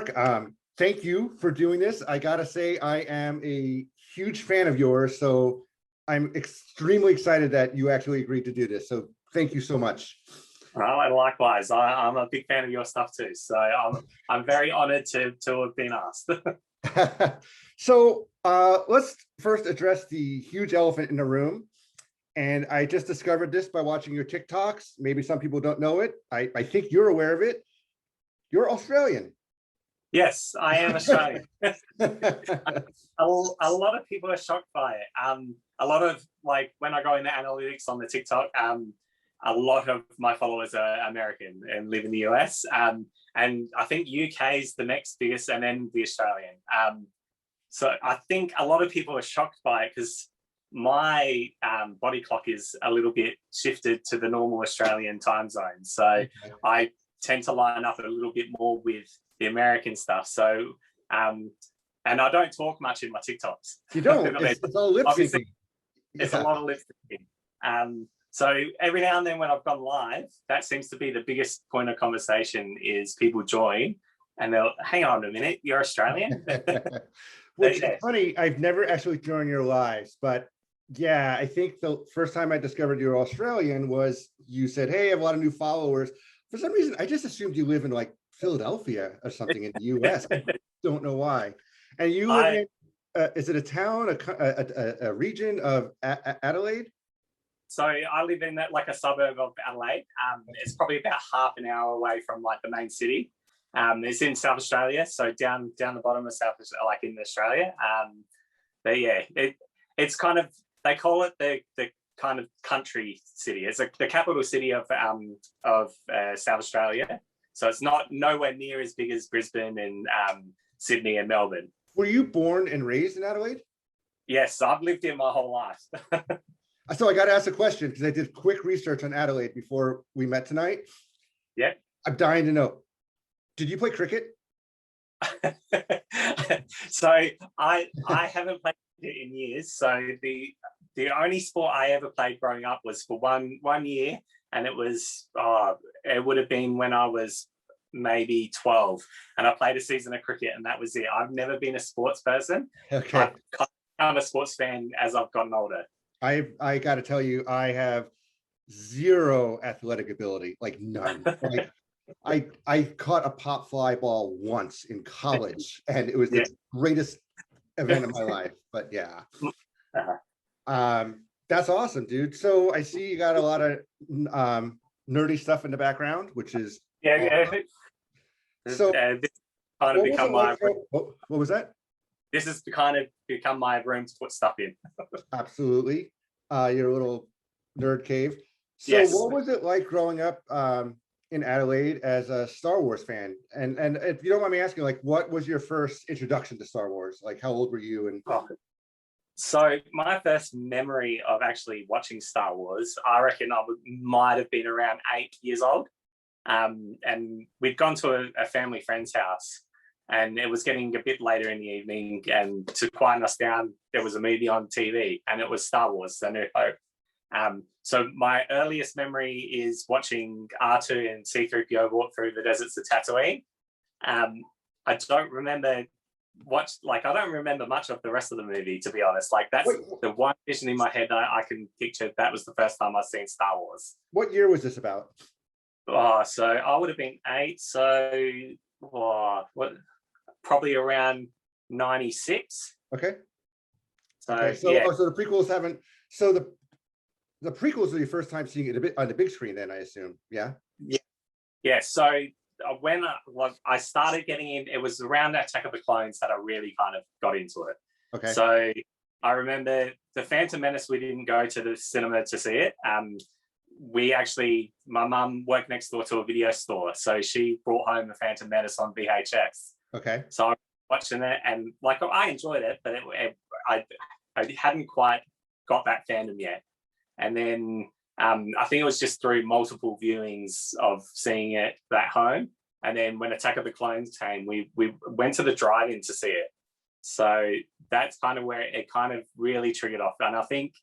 Mark, thank you for doing this. I gotta say, I am a huge fan of yours, so I'm extremely excited that you actually agreed to do this. So thank you so much. Well, and likewise, I'm a big fan of your stuff too. So I'm very honored to have been asked. So let's first address the huge elephant in the room. And I just discovered this by watching your TikToks. Maybe some people don't know it. I think you're aware of it. You're Australian. Yes, I am Australian. A lot of people are shocked by it. A lot of, like, when I go into analytics on the TikTok, a lot of my followers are American and live in the US. And I think UK is the next biggest, and then the Australian. So I think a lot of people are shocked by it because my body clock is a little bit shifted to the normal Australian time zone. So I tend to line up a little bit more with the American stuff. So, and I don't talk much in my TikToks. You don't? It's all lip syncing. It's a lot of lip syncing. So every now and then when I've gone live, that seems to be the biggest point of conversation is people join and they'll, hang on a minute, you're Australian? Which is funny, I've never actually joined your lives, but yeah, I think the first time I discovered you're Australian was you said, hey, I have a lot of new followers. For some reason, I just assumed you live in like Philadelphia or something in the US. I don't know why. And you live in, is it a town, a region of Adelaide? So I live in like a suburb of Adelaide. It's probably about half an hour away from like the main city. It's in South Australia, so down the bottom of South, like in Australia. But yeah, it's kind of, they call it the kind of country city. It's the capital city of South Australia. So it's not nowhere near as big as Brisbane and Sydney and Melbourne. Were you born and raised in Adelaide? Yes, I've lived here my whole life. So I got to ask a question because I did quick research on Adelaide before we met tonight. Yeah. I'm dying to know. Did you play cricket? So I haven't played cricket in years. So the only sport I ever played growing up was for one year, and it was it would have been when I was maybe 12, and I played a season of cricket, and that was it. I've never been a sports person. Okay. I'm a sports fan as I've gotten older. I got to tell you, I have zero athletic ability, like none. Like I caught a pop fly ball once in college, and it was the greatest event of my life. But yeah, that's awesome, dude. So I see you got a lot of nerdy stuff in the background, which is awesome. So this kind of become my what was that? This has kind of become my room to put stuff in. Absolutely. Your little nerd cave. So yes. What was it like growing up in Adelaide as a Star Wars fan? And if you don't mind me asking, like, what was your first introduction to Star Wars? Like, how old were you? And So my first memory of actually watching Star Wars, I reckon I might have been around 8 years old. And we'd gone to a family friend's house, and it was getting a bit later in the evening, and to quieten us down, there was a movie on TV, and it was Star Wars: A New Hope. So my earliest memory is watching R2 and C-3PO walk through the deserts of Tatooine. I don't remember I don't remember much of the rest of the movie, to be honest. Like, that's the one vision in my head I can picture. That was the first time I've seen Star Wars. What year was this about? So I would have been 8. So probably around 96. Okay. So yeah. So the prequels haven't. So the prequels are your first time seeing it a bit on the big screen, then, I assume. Yeah. Yeah. So when I started getting in, it was around Attack of the Clones that I really kind of got into it. Okay. So I remember the Phantom Menace. We didn't go to the cinema to see it. My mum worked next door to a video store, so she brought home the Phantom Menace on VHS. Okay. So I was watching it, and like, I enjoyed it, but I hadn't quite got that fandom yet. And then I think it was just through multiple viewings of seeing it at home. And then when Attack of the Clones came, we went to the drive-in to see it. So that's kind of where it kind of really triggered off. And I think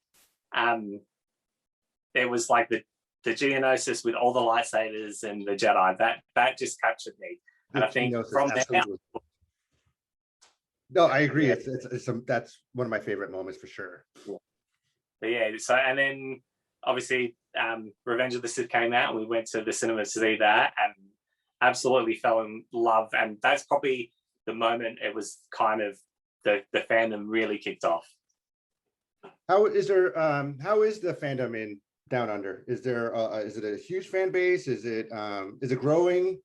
it was like the Geonosis with all the lightsabers and the Jedi, that just captured me. And I think from there, absolutely. No, I agree. yeah, That's one of my favorite moments for sure. but yeah. So and then obviously, Revenge of the Sith came out, and we went to the cinema to see that, and absolutely fell in love. And that's probably the moment it was kind of the fandom really kicked off. How is the fandom in Down Under? Is it a huge fan base? Is it growing?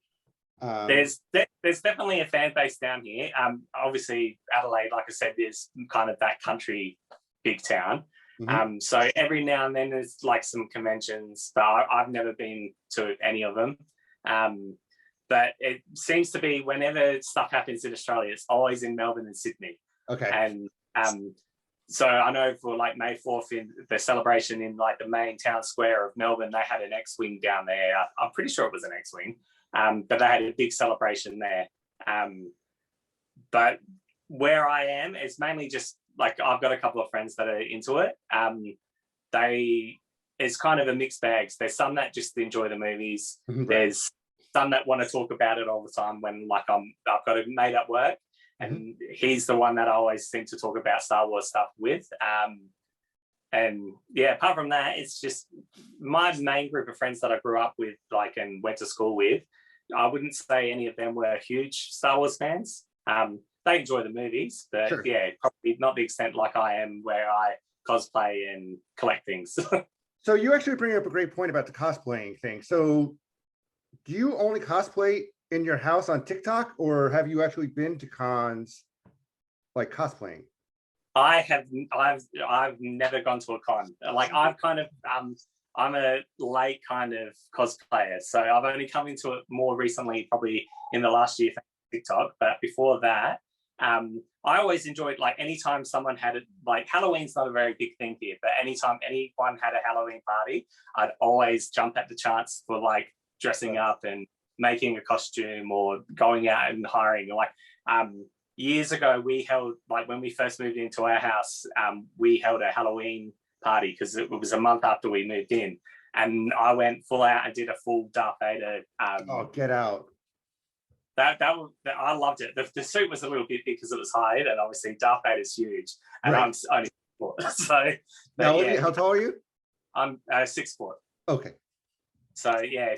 There's definitely a fan base down here. Obviously Adelaide, like I said, is kind of that country big town. Mm-hmm. So every now and then there's like some conventions, but I've never been to any of them. But it seems to be whenever stuff happens in Australia, it's always in Melbourne and Sydney. Okay. And so I know for like May 4th in the celebration in like the main town square of Melbourne, they had an X-Wing down there. I'm pretty sure it was an X-Wing, but they had a big celebration there. But where I am is mainly just like I've got a couple of friends that are into it. It's kind of a mixed bag. There's some that just enjoy the movies. Right. There's some that want to talk about it all the time when like I've got a mate at work. And he's the one that I always seem to talk about Star Wars stuff with. And yeah, apart from that, it's just my main group of friends that I grew up with, like, and went to school with. I wouldn't say any of them were huge Star Wars fans. They enjoy the movies, but sure, yeah, probably not the extent like I am, where I cosplay and collect things. So you actually bring up a great point about the cosplaying thing. So do you only cosplay in your house on TikTok, or have you actually been to cons like cosplaying? I've never gone to a con. Like I've kind of I'm a late kind of cosplayer, so I've only come into it more recently, probably in the last year, TikTok. But before that, I always enjoyed, like, anytime someone had it, like Halloween's not a very big thing here, but anytime anyone had a Halloween party, I'd always jump at the chance for like dressing up and making a costume or going out and hiring. Like years ago, we held, like when we first moved into our house, we held a Halloween party because it was a month after we moved in, and I went full out and did a full Darth Vader. Oh, get out! That I loved it. The suit was a little bit big because it was hide, and obviously Darth Vader's huge, and right. I'm only 6 foot. So now, yeah, how tall are you? I'm 6 foot. Okay. So yeah,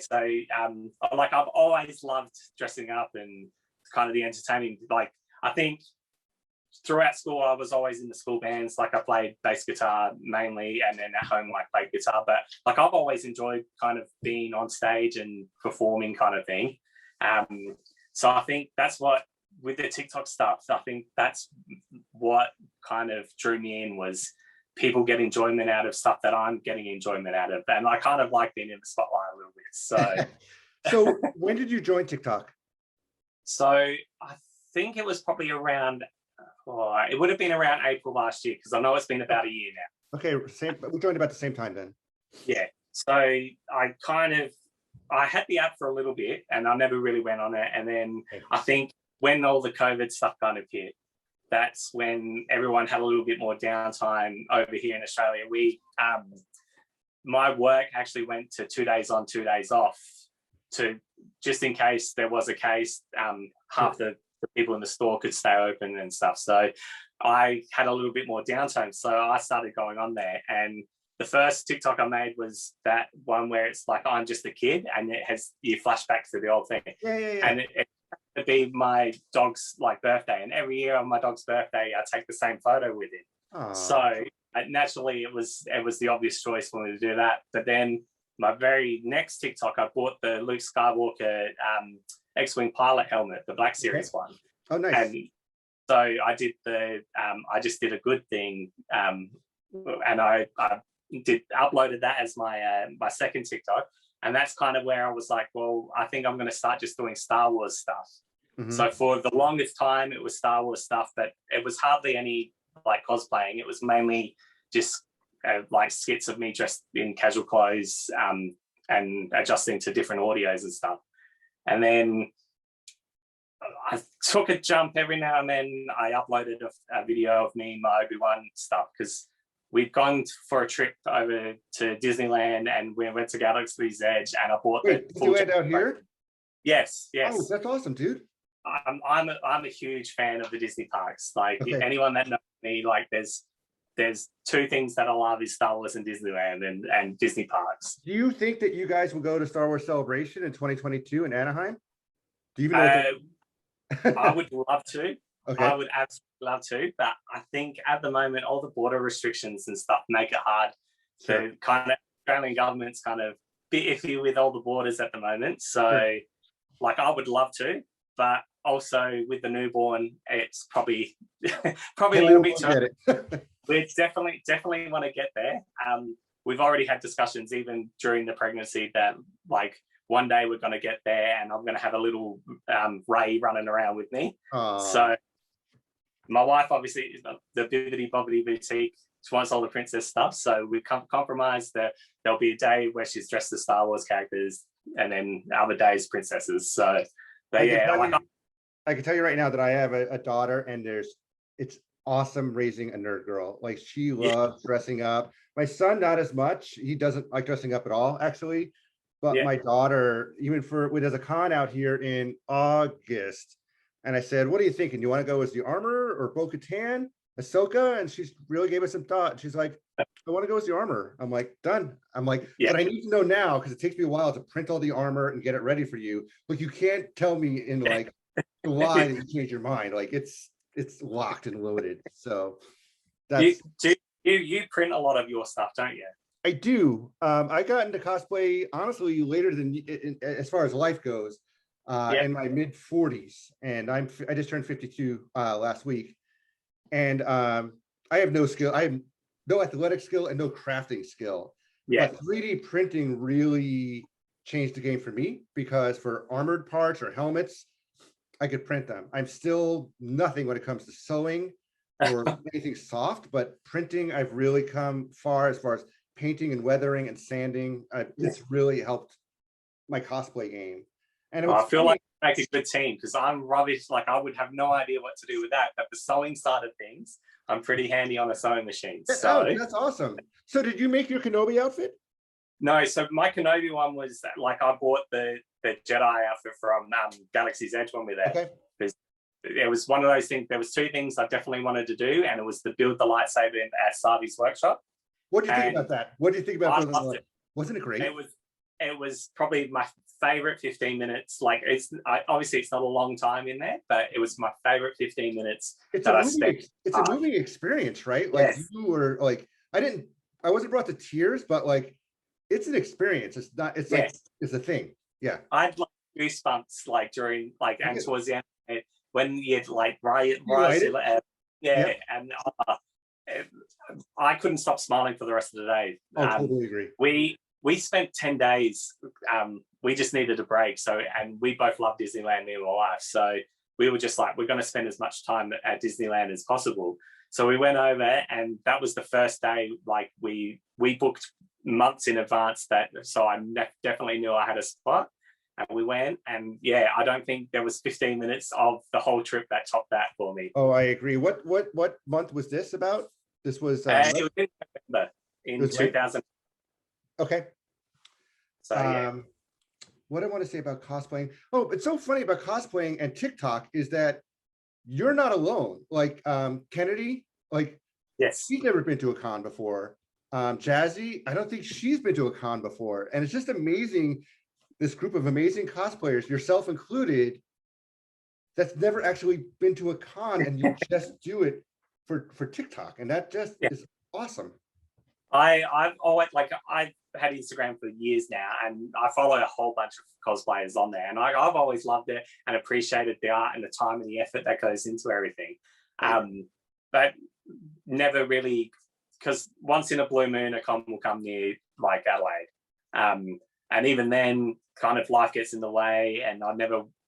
like I've always loved dressing up and kind of the entertaining. Like I think throughout school I was always in the school bands. Like I played bass guitar mainly, and then at home I played guitar. But like I've always enjoyed kind of being on stage and performing kind of thing. So I think that's what, with the TikTok stuff, I think that's what kind of drew me in, was people get enjoyment out of stuff that I'm getting enjoyment out of. And I kind of like being in the spotlight a little bit. So, so when did you join TikTok? So I think it was probably around, it would have been around April last year, because I know it's been about a year now. Okay, we joined about the same time then. Yeah. So I had the app for a little bit and I never really went on it. And then I think when all the COVID stuff kind of hit, that's when everyone had a little bit more downtime over here in Australia. My work actually went to 2 days on, 2 days off, to just in case there was a case, half the people in the store could stay open and stuff. So I had a little bit more downtime. So I started going on there, and the first TikTok I made was that one where it's like, I'm just a kid, and it has, you flashback to the old thing. Yeah. And it'd be my dog's like birthday, and every year on my dog's birthday I take the same photo with him. Aww. So naturally it was the obvious choice for me to do that. But then my very next TikTok, I bought the Luke Skywalker X-Wing pilot helmet, the Black Series one. Oh, nice. And so I did I just did a good thing, and I uploaded that as my my second TikTok. And that's kind of where I was like, well, I think I'm going to start just doing Star Wars stuff. Mm-hmm. So for the longest time, it was Star Wars stuff, but it was hardly any like cosplaying. It was mainly just like skits of me dressed in casual clothes, and adjusting to different audios and stuff. And then I took a jump every now and then. I uploaded a video of me and my Obi-Wan stuff, because we'd gone for a trip over to Disneyland and we went to Galaxy's Edge, and I bought Wait, did you end out here? Yes, Oh, yes. that's awesome, dude. I'm a huge fan of the Disney parks. Like Okay. anyone that knows me, like there's two things that I love is Star Wars and Disneyland and Disney parks. Do you think that you guys will go to Star Wars Celebration in 2022 in Anaheim? Do you even know I what would love to. Okay. I would absolutely love to, but I think at the moment all the border restrictions and stuff make it hard. Sure. The kind of Australian government's kind of bit iffy with all the borders at the moment. So, Sure. like, I would love to, but also with the newborn, it's probably probably a little bit too. Get it. We definitely want to get there. We've already had discussions even during the pregnancy that like one day we're going to get there and I'm going to have a little Ray running around with me. So my wife obviously is the Bibbidi Bobbidi Boutique. She wants all the princess stuff. So we've compromised that there'll be a day where she's dressed as Star Wars characters and then other days princesses. So I can tell you right now that I have a daughter and it's awesome raising a nerd girl. Like she loves dressing up. My son, not as much. He doesn't like dressing up at all, actually. But my daughter, even we does a con out here in August. And I said, what are you thinking? You want to go as the Armor or Bo-Katan, Ahsoka? And she's really gave us some thought. She's like, I want to go as the Armor. I'm like, done. I'm like, but I need to know now because it takes me a while to print all the armor and get it ready for you. Like you can't tell me in like July that you change your mind. Like it's locked and loaded. So that's you print a lot of your stuff, don't you? I do. I got into cosplay honestly later than as far as life goes, in my mid 40s, and I just turned 52 last week, and I have no skill. I have no athletic skill and no crafting skill. Yeah. But 3D printing really changed the game for me because for armored parts or helmets, I could print them. I'm still nothing when it comes to sewing or anything soft, but printing, I've really come far as painting and weathering and sanding. It's really helped my cosplay game. And I feel like I make a good team because I'm rubbish. Like I would have no idea what to do with that. But the sewing side of things, I'm pretty handy on a sewing machine. So that's awesome. So did you make your Kenobi outfit? No, so my Kenobi one was like I bought the Jedi outfit from Galaxy's Edge when we were there. Okay. It was one of those things. There was two things I definitely wanted to do, and it was to build the lightsaber at Savi's workshop. What do you think about that? What do you think about building? Wasn't it great? It was probably my favorite 15 minutes. Like obviously it's not a long time in there, but it was my favorite 15 minutes. It's a moving experience, right? Like you were like, I wasn't brought to tears, but like it's an experience. It's not. It's like it's a thing. Yeah. I'd like goosebumps like during like and towards the end when you'd like and I couldn't stop smiling for the rest of the day. I totally agree. We spent 10 days. We just needed a break. So, and we both love Disneyland, me and my wife. So we were just like, we're going to spend as much time at Disneyland as possible. So we went over, and that was the first day. Like we booked months in advance so I definitely knew I had a spot. And we went, and I don't think there was 15 minutes of the whole trip that topped that for me. Oh, I agree. What month was this about? This was it was in November in 2000. Okay. So what I want to say about cosplaying. Oh, it's so funny about cosplaying and TikTok is that you're not alone. Like Kennedy, like she's never been to a con before. Jazzy, I don't think she's been to a con before. And it's just amazing, this group of amazing cosplayers, yourself included, that's never actually been to a con, and you just do it for TikTok. And that just is awesome. I've always I've had Instagram for years now, and I follow a whole bunch of cosplayers on there, and I've always loved it and appreciated the art and the time and the effort that goes into everything. But never really, because once in a blue moon a con will come near like Adelaide, and even then kind of life gets in the way, and I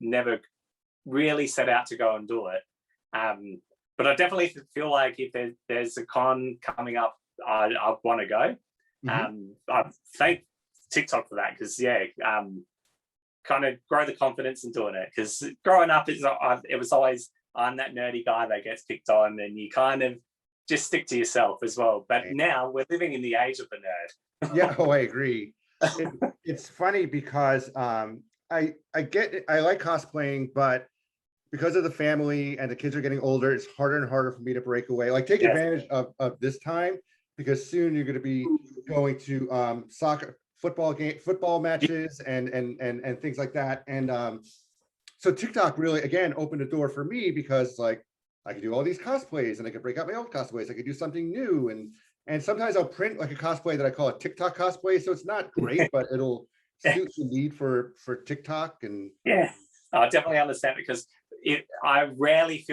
never really set out to go and do it. But I definitely feel like if there's a con coming up, I want to go. I thank TikTok for that because kind of grow the confidence in doing it, because growing up it was always I'm that nerdy guy that gets picked on, and you kind of just stick to yourself as well. But now we're living in the age of the nerd. I agree. It's funny because I get it. I like cosplaying, but because of the family and the kids are getting older, it's harder and harder for me to break away. Like take advantage of this time because soon you're going to be going to soccer, football matches, and things like that. And so TikTok really again opened a door for me because like I could do all these cosplays and I could break out my old cosplays. I could do something new and sometimes I'll print like a cosplay that I call a TikTok cosplay. So it's not great, but it'll suit the need for TikTok. And yeah, I definitely understand because I rarely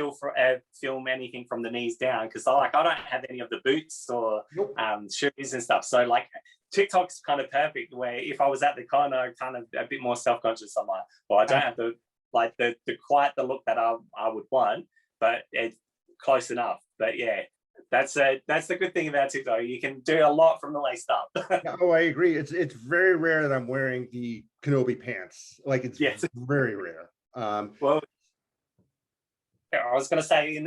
film anything from the knees down because I don't have any of the boots or nope. Shoes and stuff. So like TikTok's kind of perfect where if I was at the con, I kind of a bit more self-conscious. I'm like, well, I don't have the quite the look that I would want, but it's close enough. But yeah, that's the good thing about TikTok. You can do a lot from the waist up. Oh, I agree. It's very rare that I'm wearing the Kenobi pants. Like it's very rare. Well, I was going to say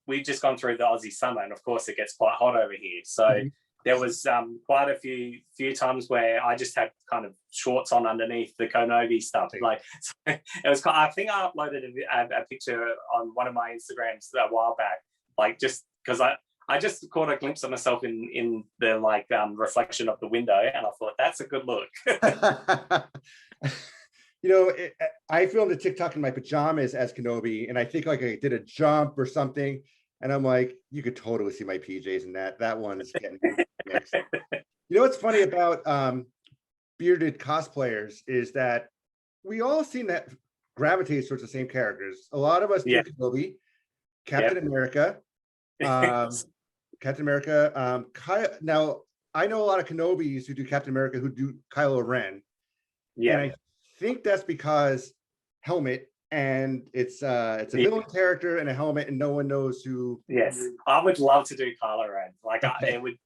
we've just gone through the Aussie summer, and of course it gets quite hot over here. So there was quite a few times where I just had kind of shorts on underneath the Kenobi stuff. Like so it was. I think I uploaded a picture on one of my Instagrams a while back, like just because I just caught a glimpse of myself in the reflection of the window, and I thought that's a good look. You know, I filmed a TikTok in my pajamas as Kenobi, and I think like I did a jump or something, and I'm like, you could totally see my PJs in that one's getting mixed. You know what's funny about bearded cosplayers is that we all seem to gravitate towards the same characters. A lot of us do Kenobi, Captain America, Captain America. Now I know a lot of Kenobis who do Captain America who do Kylo Ren. Yeah. And I think that's because helmet and it's a villain character and a helmet and no one knows who. Yes, I would love to do Kylo Ren. Like it would.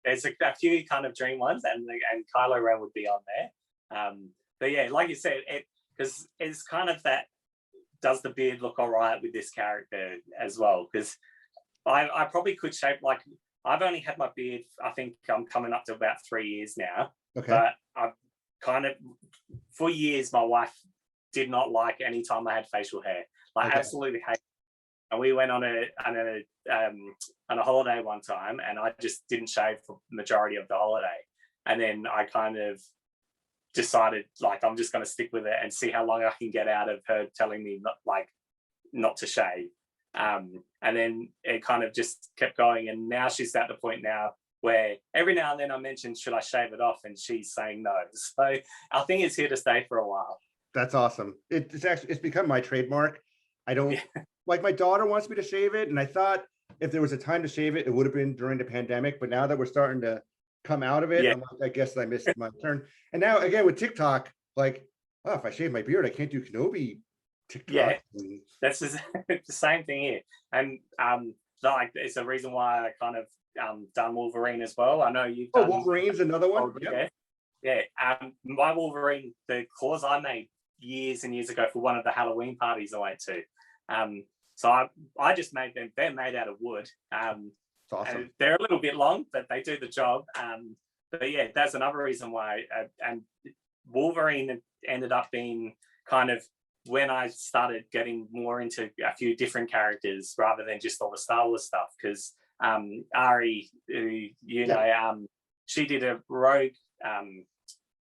There's a few kind of dream ones, and Kylo Ren would be on there. But yeah, like you said, because it's kind of that. Does the beard look all right with this character as well? Because I probably could shape like I've only had my beard. I think I'm coming up to about 3 years now. Okay. But I've kind of for years my wife did not like any time I had facial hair. Like absolutely hate it. And we went on a holiday one time and I just didn't shave for the majority of the holiday. And then I kind of decided like I'm just going to stick with it and see how long I can get out of her telling me not to shave. And then it kind of just kept going. And now she's at the point now where every now and then I mention, should I shave it off? And she's saying no. So I think it's here to stay for a while. That's awesome. It's become my trademark. I don't like my daughter wants me to shave it. And I thought if there was a time to shave it, it would have been during the pandemic. But now that we're starting to come out of it, I'm like, I guess I missed my turn. And now again with TikTok, like, oh, if I shave my beard, I can't do Kenobi TikTok. Yeah, that's the same thing here. And like it's a reason why I kind of done Wolverine as well. I know you've done Wolverine's another one. Yeah. My Wolverine, the claws I made years and years ago for one of the Halloween parties I went to. So I just made them. They're made out of wood. Awesome. And they're a little bit long, but they do the job. But yeah, that's another reason why. And Wolverine ended up being kind of when I started getting more into a few different characters rather than just all the Star Wars stuff. Because Ari, she did a Rogue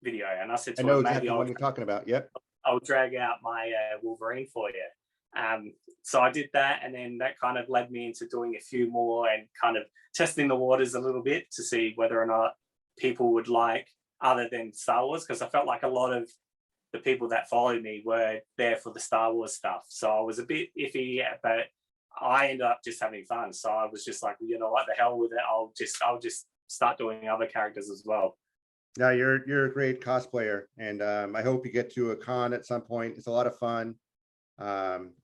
video, and I said to her, maybe what you're talking about. Yep. I'll drag out my Wolverine for you. So I did that, and then that kind of led me into doing a few more and kind of testing the waters a little bit to see whether or not people would like other than Star Wars, because I felt like a lot of the people that followed me were there for the Star Wars stuff. So I was a bit iffy, but I ended up just having fun. So I was just like, you know what, the hell with it. I'll just start doing other characters as well. Yeah, you're a great cosplayer, and I hope you get to a con at some point. It's a lot of fun.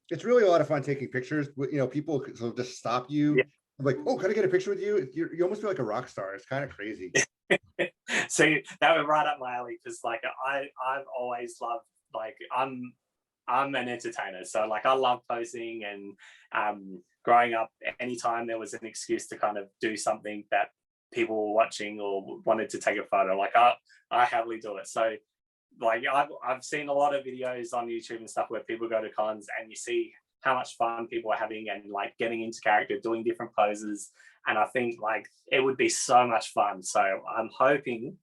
It's really a lot of fun taking pictures. You know, people will just stop you. I'm like, oh, can I get a picture with you? You almost feel like a rock star. It's kind of crazy. So that was right up my alley because like I've always loved, like I'm an entertainer, so like I love posing, and growing up, anytime there was an excuse to kind of do something that people were watching or wanted to take a photo, like I happily do it. So like I've seen a lot of videos on YouTube and stuff where people go to cons and you see how much fun people are having and like getting into character, doing different poses. And I think like it would be so much fun. So I'm hoping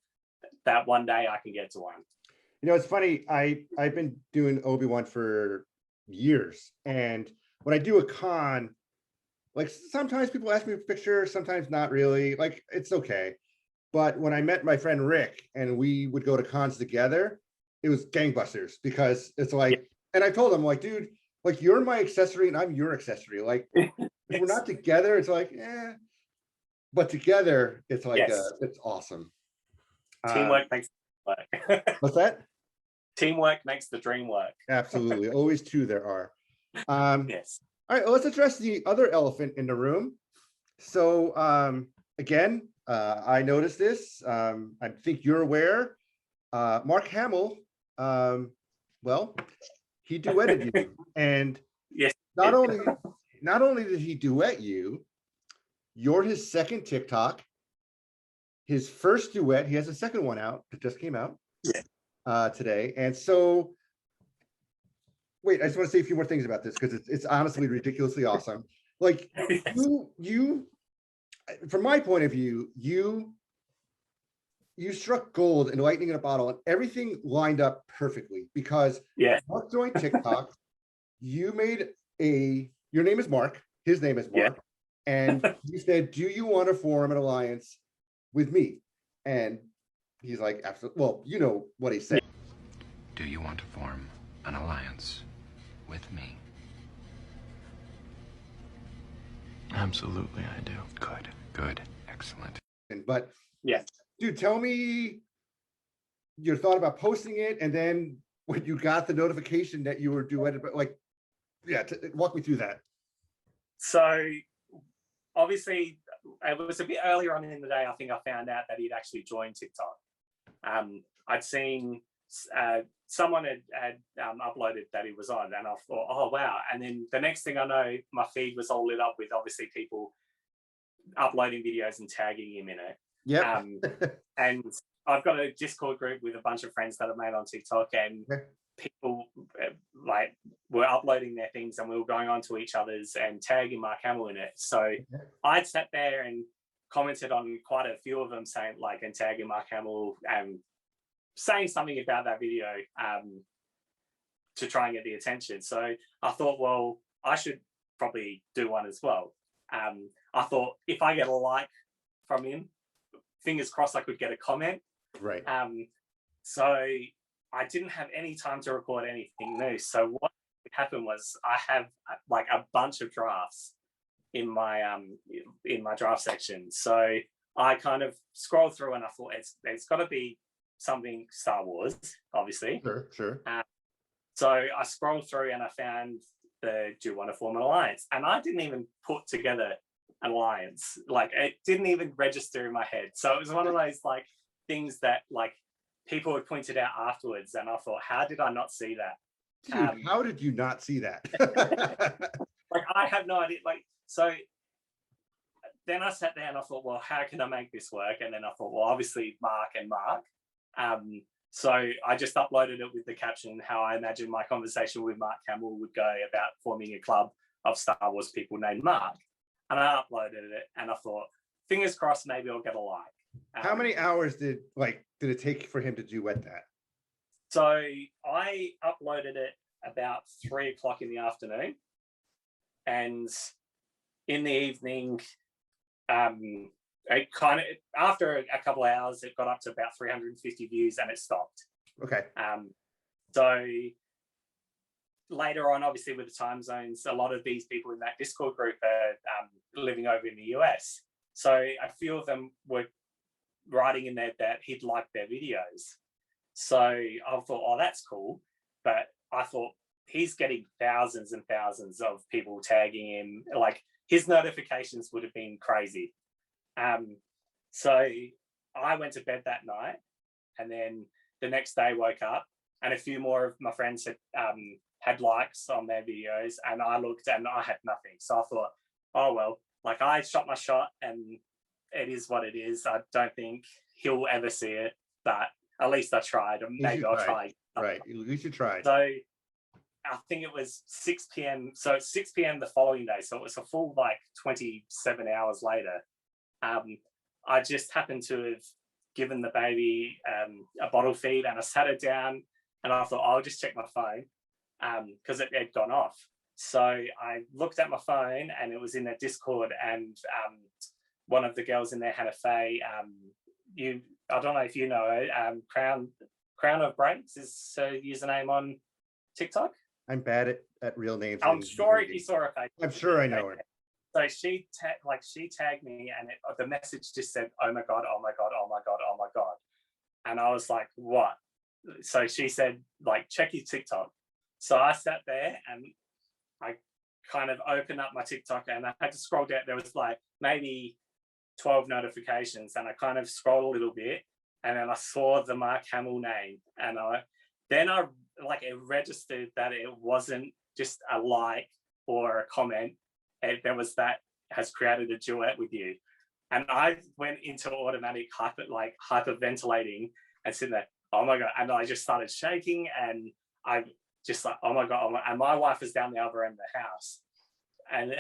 that one day I can get to one. You know, it's funny. I've been doing Obi-Wan for years, and when I do a con, like sometimes people ask me for pictures, sometimes not really. Like it's okay. But when I met my friend Rick and we would go to cons together, it was gangbusters because it's like, Yeah. and I told him like, dude, like you're my accessory and I'm your accessory. Like if we're not together, it's like, but together, it's like, yes. it's awesome. Teamwork makes it work. What's that? Teamwork makes the dream work. Absolutely. Always two there are. Yes. All right, well, let's address the other elephant in the room. So again, I noticed this. I think you're aware. Mark Hamill, well, he duetted you, and yes, not only did he duet you, you're his second TikTok. His first duet, he has a second one out that just came out today, and so. Wait, I just want to say a few more things about this because it's honestly ridiculously awesome. Like you, from my point of view, you struck gold and lightning in a bottle, and everything lined up perfectly because Mark joined TikTok. You made your name is Mark, his name is Mark, and you said, "Do you want to form an alliance with me?" And he's like, "Absolutely." Well, you know what he said. Do you want to form an alliance with me? Absolutely, I do. Good, excellent. But yes, dude, tell me your thought about posting it, and then when you got the notification that you were duetted, but like, walk me through that. So obviously, it was a bit earlier on in the day. I think I found out that he'd actually joined TikTok. I'd seen someone had uploaded that he was on, and I thought, oh wow! And then the next thing I know, my feed was all lit up with obviously people uploading videos and tagging him in it. Yeah. And I've got a Discord group with a bunch of friends that I've made on TikTok, and people like were uploading their things, and we were going on to each other's and tagging Mark Hamill in it. So I'd sat there and commented on quite a few of them, saying like and tagging Mark Hamill and saying something about that video to try and get the attention. So I thought, well, I should probably do one as well. I thought if I get a like from him, fingers crossed I could get a comment. Right. So I didn't have any time to record anything new. So what happened was I have like a bunch of drafts in my draft section. So I kind of scrolled through and I thought it's got to be something Star Wars, obviously. Sure. So I scrolled through and I found the Do You Want to Form an Alliance? And I didn't even put together an alliance. Like it didn't even register in my head. So it was one of those like things that like people had pointed out afterwards, and I thought, how did I not see that? Dude, how did you not see that? Like I have no idea. Like so then I sat there and I thought, well, how can I make this work? And then I thought, well, obviously Mark and Mark. So I just uploaded it with the caption how I imagined my conversation with Mark Hamill would go about forming a club of Star Wars people named Mark. And I uploaded it and I thought, fingers crossed, maybe I'll get a like. How many hours did it take for him to duet that? So I uploaded it about 3:00 in the afternoon, and in the evening, it kind of after a couple of hours, it got up to about 350 views, and it stopped. Okay. So later on, obviously with the time zones, a lot of these people in that Discord group are living over in the US. So a few of them were writing in there that he'd liked their videos. So I thought, oh, that's cool. But I thought he's getting thousands and thousands of people tagging him. Like his notifications would have been crazy. So I went to bed that night, and then the next day woke up, and a few more of my friends had likes on their videos, and I looked and I had nothing. So I thought, oh well, like I shot my shot, and it is what it is. I don't think he'll ever see it, but at least I tried, and maybe I'll try. Right, at least you tried. So I think it was 6 p.m. So it's 6 p.m. the following day. So it was a full like 27 hours later. I just happened to have given the baby a bottle feed, and I sat it down, and I thought I'll just check my phone because it had gone off. So I looked at my phone, and it was in their Discord, and one of the girls in there had a Faye. I don't know if you know it. Crown of Breaks is her username on TikTok. I'm bad at real names. I'm sure if you saw her face, I'm sure I know her. So she tagged me, and the message just said, "Oh my god, oh my god, oh my god, oh my god," and I was like, "What?" So she said, "Like, check your TikTok." So I sat there and I kind of opened up my TikTok, and I had to scroll down. There was like maybe 12 notifications, and I kind of scrolled a little bit, and then I saw the Mark Hamill name, and I it registered that it wasn't just a like or a comment. There was that has created a duet with you, and I went into automatic hyperventilating and sitting there, oh my god, and I just started shaking, and I just like, oh my god, and my wife was down the other end of the house, and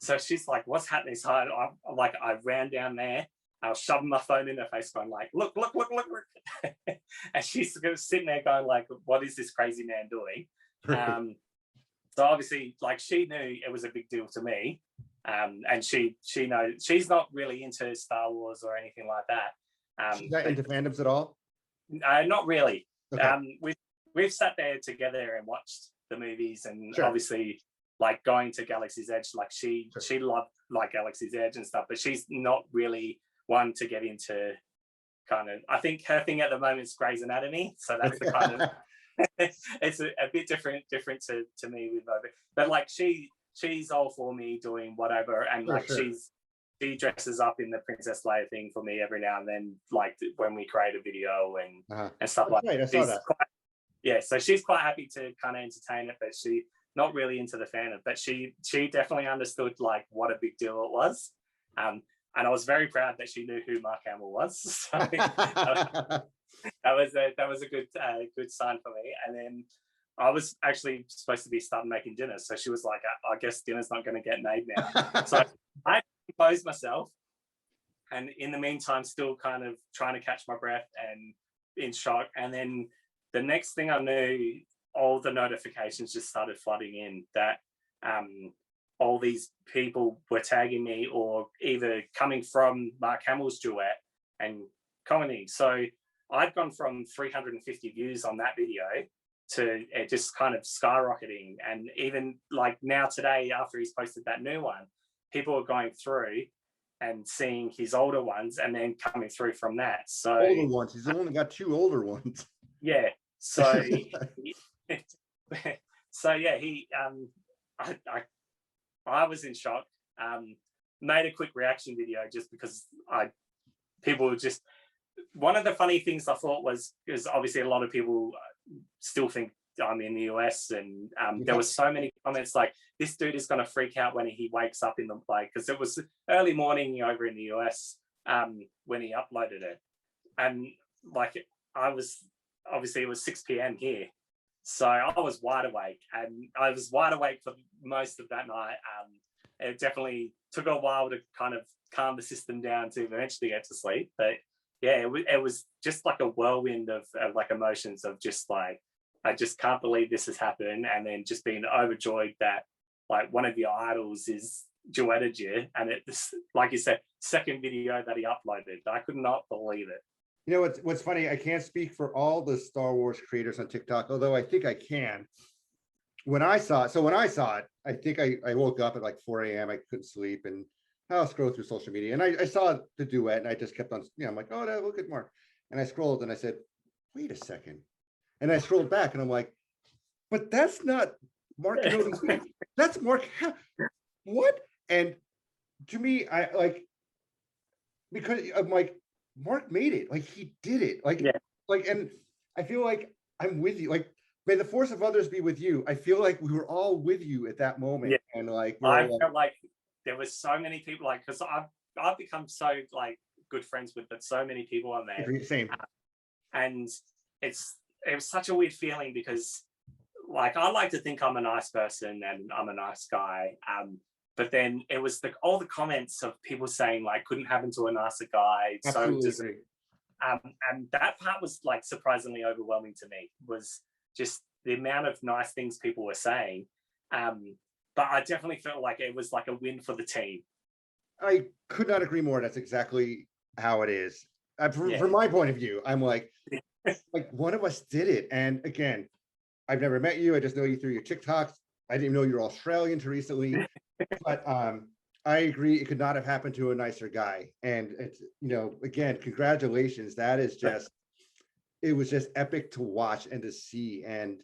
so she's like, what's happening? So I ran down there. I was shoving my phone in her face, going like, look, and she's sitting there going like, what is this crazy man doing? So obviously, like, she knew it was a big deal to me, and she knows she's not really into Star Wars or anything like that. She's not into fandoms at all? Not really. Okay. We've sat there together and watched the movies, and sure. Obviously, like, going to Galaxy's Edge, like she loved like Galaxy's Edge and stuff, but she's not really one to get into kind of. I think her thing at the moment is Grey's Anatomy, so that's the kind of. It's a bit different to me with Lebo, but like she's all for me doing whatever, and she dresses up in the Princess Leia thing for me every now and then, like when we create a video and stuff like that. I saw that. So she's quite happy to kind of entertain it, but she not really into the fandom, but she definitely understood like what a big deal it was, and I was very proud that she knew who Mark Hamill was. So, that was a good sign for me. And then I was actually supposed to be starting making dinner, so she was like, I guess dinner's not going to get made now. So I composed myself, and in the meantime still kind of trying to catch my breath and in shock. And then the next thing I knew, all the notifications just started flooding in that all these people were tagging me or either coming from Mark Hamill's duet and commenting. So I'd gone from 350 views on that video to it just kind of skyrocketing. And even like now today, after he's posted that new one, people are going through and seeing his older ones and then coming through from that. So older ones. He's only got 2 older ones. Yeah. So so yeah, I was in shock. Made a quick reaction video just because people were just. One of the funny things I thought was because obviously a lot of people still think I'm in the US, and there were so many comments like, this dude is going to freak out when he wakes up in the because it was early morning over in the US when he uploaded it, and like I was obviously it was 6 p.m. here, so I was wide awake, and I was wide awake for most of that night. It definitely took a while to kind of calm the system down to eventually get to sleep, but yeah, it was just like a whirlwind of like emotions of just like, I just can't believe this has happened, and then just being overjoyed that like one of your idols is duetted you, and it's like you said, second video that he uploaded. I could not believe it. You know what's funny? I can't speak for all the Star Wars creators on TikTok, although I think I can. When I saw it, I think I woke up at like 4 a.m. I couldn't sleep, and I'll scroll through social media, and I saw the duet, and I just kept on, I'm like, oh, no, look at Mark. And I scrolled, and I said, wait a second. And I scrolled back, and I'm like, but that's not Mark Kenobi's name. That's Mark. What? And to me, I like, because I'm like, Mark made it. Like, he did it. Like, and I feel like I'm with you. Like, may the force of others be with you. I feel like we were all with you at that moment. Yeah. And like, I felt like there was so many people, like, because I've become so like good friends with so many people on there. Same. And it was such a weird feeling because like I like to think I'm a nice person and I'm a nice guy. But then it was all the comments of people saying like couldn't happen to a nicer guy. Absolutely So agree. and that part was like surprisingly overwhelming to me, was just the amount of nice things people were saying. But I definitely felt like it was like a win for the team. I could not agree more. That's exactly how it is. From my point of view, I'm like one of us did it. And again, I've never met you. I just know you through your TikToks. I didn't know you're Australian to recently, but I agree. It could not have happened to a nicer guy. And it's, again, congratulations. That is just, it was just epic to watch and to see. And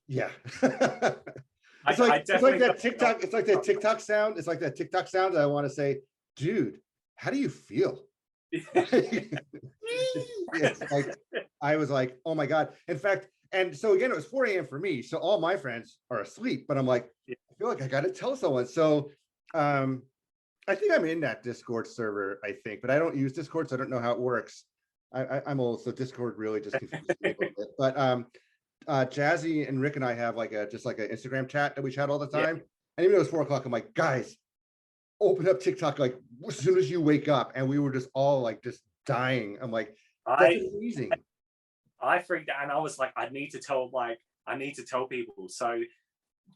yeah. It's like that TikTok. It's like that TikTok sound. It's like that TikTok sound that I want to say, dude, how do you feel? It's like, I was like, oh my God. In fact, and so again, it was 4 a.m. for me. So all my friends are asleep, but I'm like, I feel like I got to tell someone. So I think I'm in that Discord server, I think, but I don't use Discord, so I don't know how it works. I'm old, so Discord really just confuses me a little bit. But Jazzy and Rick and I have just like an Instagram chat that we chat all the time. And even though it's 4 o'clock, I'm like, guys, open up TikTok like as soon as you wake up. And we were just all like just dying. I'm like, that's amazing. I freaked out and I was like, I need to tell people. So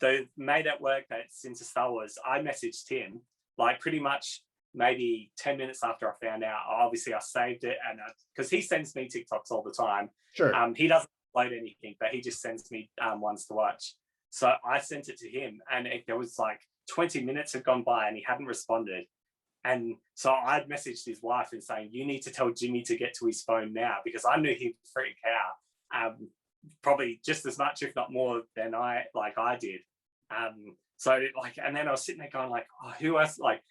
the mate at work that's into Star Wars, I messaged him like pretty much maybe 10 minutes after I found out. Obviously I saved it, and because he sends me TikToks all the time. Sure. He doesn't upload anything, but he just sends me ones to watch. So I sent it to him, and there was like 20 minutes had gone by and he hadn't responded. And so I'd messaged his wife and saying, you need to tell Jimmy to get to his phone now, because I knew he'd freak out, probably just as much, if not more than I did. So like, and then I was sitting there going like, oh, who else, like,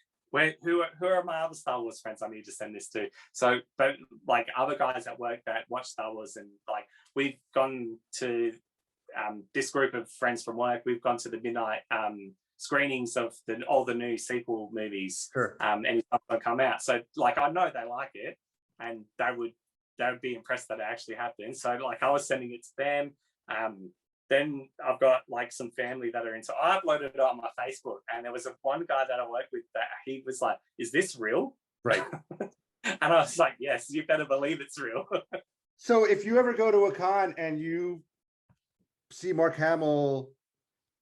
who are my other Star Wars friends I need to send this to? So, but like other guys at work that watch Star Wars, and like we've gone to this group of friends from work, we've gone to the midnight screenings of all the new sequel movies. Sure. And it's not going to come out. So like I know they like it, and they would be impressed that it actually happened. So like I was sending it to them. Then I've got like some family that are into. I uploaded it on my Facebook, and there was one guy that I worked with that he was like, "Is this real?" Right. And I was like, "Yes, you better believe it's real." So if you ever go to a con and you see Mark Hamill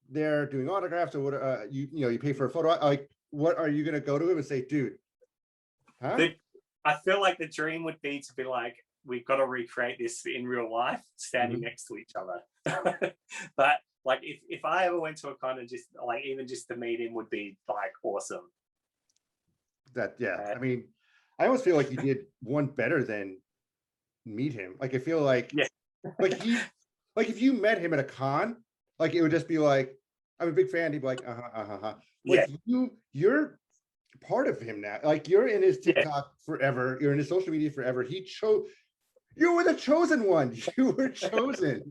there doing autographs, or what, you pay for a photo, like, what are you going to go to him and say, dude? Huh? I feel like the dream would be to be like, we've got to recreate this in real life, standing next to each other. But like, if I ever went to a con and just like even just to meet him would be like awesome. I mean, I almost feel like you did one better than meet him. Like I feel like, like if you met him at a con, like it would just be like, I'm a big fan. He'd be like, Like you're part of him now. Like you're in his TikTok forever. You're in his social media forever. You were the chosen one. You were chosen.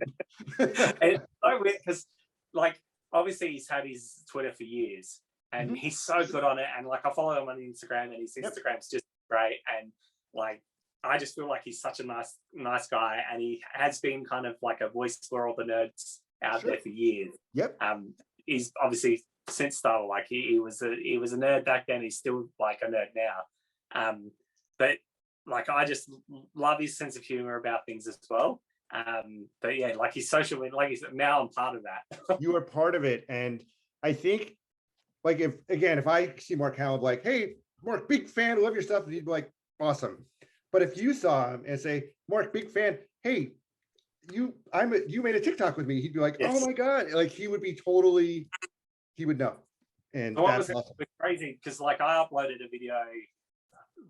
And so weird because, like, obviously he's had his Twitter for years, and he's so good on it. And like, I follow him on Instagram, and his Instagram's just great. And like, I just feel like he's such a nice guy, and he has been kind of like a voice for all the nerds out there for years. Yep. He's obviously since Star Wars, like he was a nerd back then. He's still like a nerd now. But like I just love his sense of humor about things as well. But yeah, like his social media, like now I'm part of that. You are part of it, and I think, like, if I see Mark Hamill, like, hey, Mark, big fan, love your stuff, and he'd be like, awesome. But if you saw him and say, Mark, big fan, hey, you made a TikTok with me, he'd be like, oh my God, like he would know. And that's awesome. Crazy because like I uploaded a video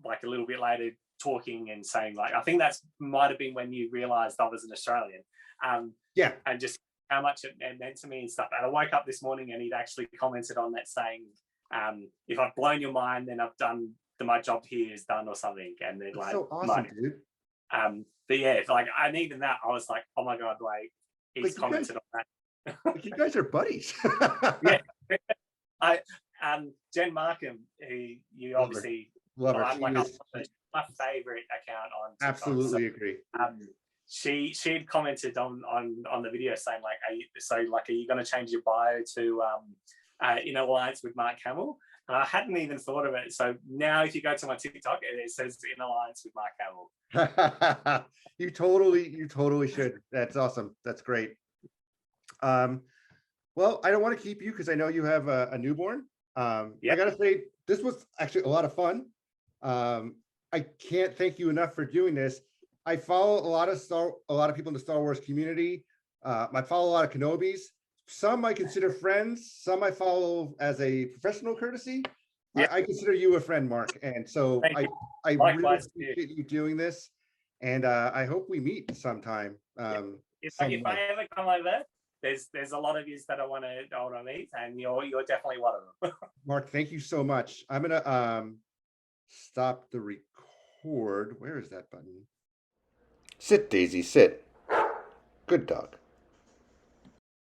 like a little bit later talking and saying like, I think that's might have been when you realized I was an Australian. And just how much it meant to me and stuff. And I woke up this morning and he'd actually commented on that saying, if I've blown your mind, then I've done my job here is done or something. And then like, so awesome, dude. But yeah, like, and even that, I was like, oh my God, like he's commented on that. Like, you guys are buddies. Jen Markham, who you obviously love her. my favorite account on TikTok. Absolutely agree. She had commented on the video saying like, are you going to change your bio to in alliance with Mark Hamill? And I hadn't even thought of it. So now if you go to my TikTok, it says in alliance with Mark Hamill. You totally should. That's awesome. That's great. Well, I don't want to keep you because I know you have a newborn. I gotta say, this was actually a lot of fun. I can't thank you enough for doing this. I follow a lot of people in the Star Wars community. I follow a lot of Kenobis. Some I consider friends. Some I follow as a professional courtesy. I consider you a friend, Mark, and so I really appreciate you doing this. And I hope we meet sometime. If I ever come over, there's a lot of yous that I want to meet, and you're definitely one of them. Mark, thank you so much. I'm gonna stop the record. Where is that button? Sit, Daisy, sit. Good dog.